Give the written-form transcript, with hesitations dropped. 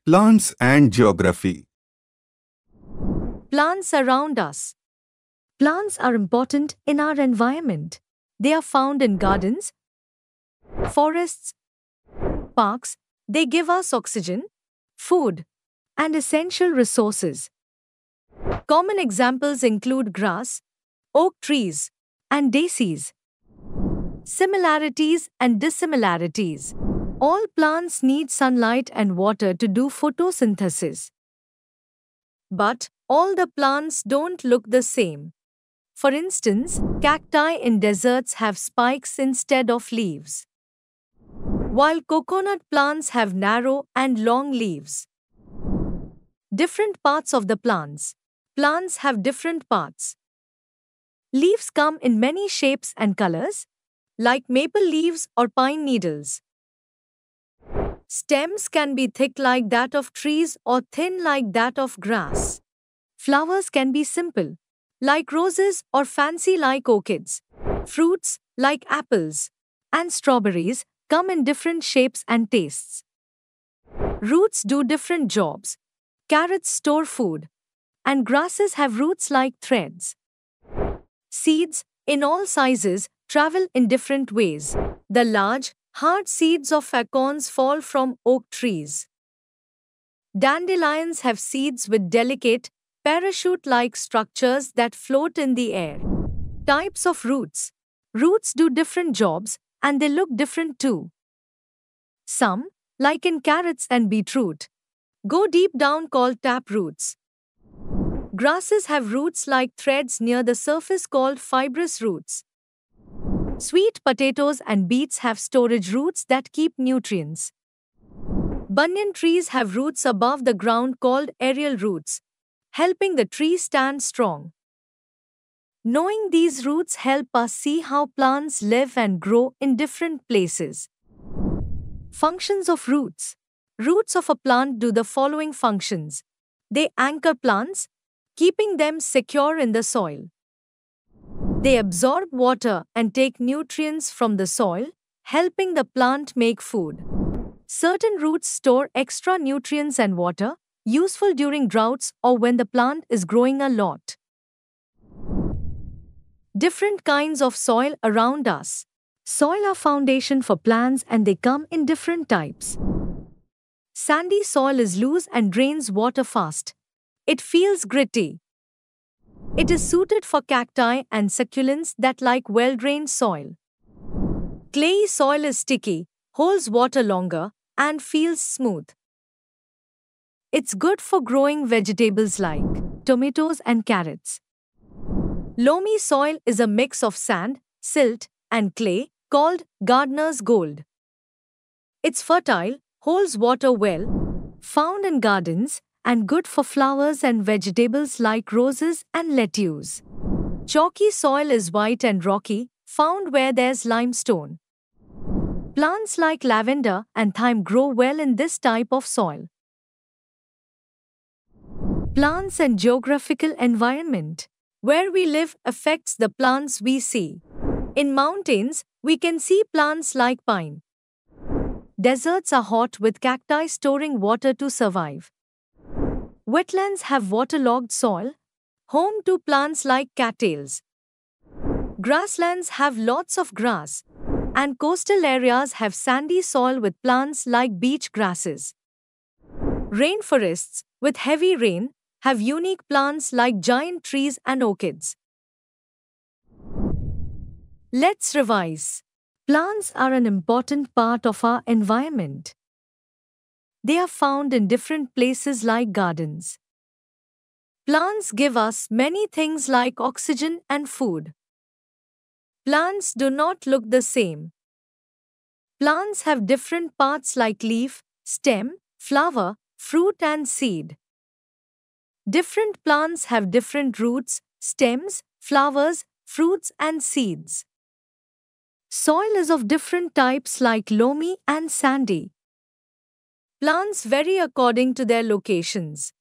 Plants and geography. Plants around us. Plants are important in our environment. They are found in gardens, forests, parks. They give us oxygen, food, and essential resources. Common examples include grass, oak trees, and daisies. Similarities and dissimilarities. All plants need sunlight and water to do photosynthesis. But all the plants don't look the same. For instance, cacti in deserts have spikes instead of leaves, while coconut plants have narrow and long leaves. Different parts of the plants. Plants have different parts. Leaves come in many shapes and colors, like maple leaves or pine needles. Stems can be thick like that of trees or thin like that of grass. Flowers can be simple, like roses, or fancy like orchids. Fruits, like apples and strawberries, come in different shapes and tastes. Roots do different jobs. Carrots store food, and grasses have roots like threads. Seeds, in all sizes, travel in different ways. The large, hard seeds of acorns fall from oak trees. Dandelions have seeds with delicate, parachute-like structures that float in the air. Types of roots. Roots do different jobs, and they look different too. Some, like in carrots and beetroot, go deep down called tap roots. Grasses have roots like threads near the surface called fibrous roots. Sweet potatoes and beets have storage roots that keep nutrients. Banyan trees have roots above the ground called aerial roots, helping the tree stand strong. Knowing these roots help us see how plants live and grow in different places. Functions of roots. Roots of a plant do the following functions. They anchor plants, keeping them secure in the soil. They absorb water and take nutrients from the soil, helping the plant make food. Certain roots store extra nutrients and water, useful during droughts or when the plant is growing a lot. Different kinds of soil around us. Soil are foundation for plants and they come in different types. Sandy soil is loose and drains water fast. It feels gritty. It is suited for cacti and succulents that like well-drained soil. Clayey soil is sticky, holds water longer, and feels smooth. It's good for growing vegetables like tomatoes and carrots. Loamy soil is a mix of sand, silt, and clay, called gardener's gold. It's fertile, holds water well, found in gardens, and good for flowers and vegetables like roses and lettuce. Chalky soil is white and rocky, found where there's limestone. Plants like lavender and thyme grow well in this type of soil. Plants and geographical environment. Where we live affects the plants we see. In mountains, we can see plants like pine. Deserts are hot with cacti storing water to survive. Wetlands have waterlogged soil, home to plants like cattails. Grasslands have lots of grass, and coastal areas have sandy soil with plants like beach grasses. Rainforests, with heavy rain, have unique plants like giant trees and orchids. Let's revise. Plants are an important part of our environment. They are found in different places like gardens. Plants give us many things like oxygen and food. Plants do not look the same. Plants have different parts like leaf, stem, flower, fruit and seed. Different plants have different roots, stems, flowers, fruits and seeds. Soil is of different types like loamy and sandy. Plants vary according to their locations.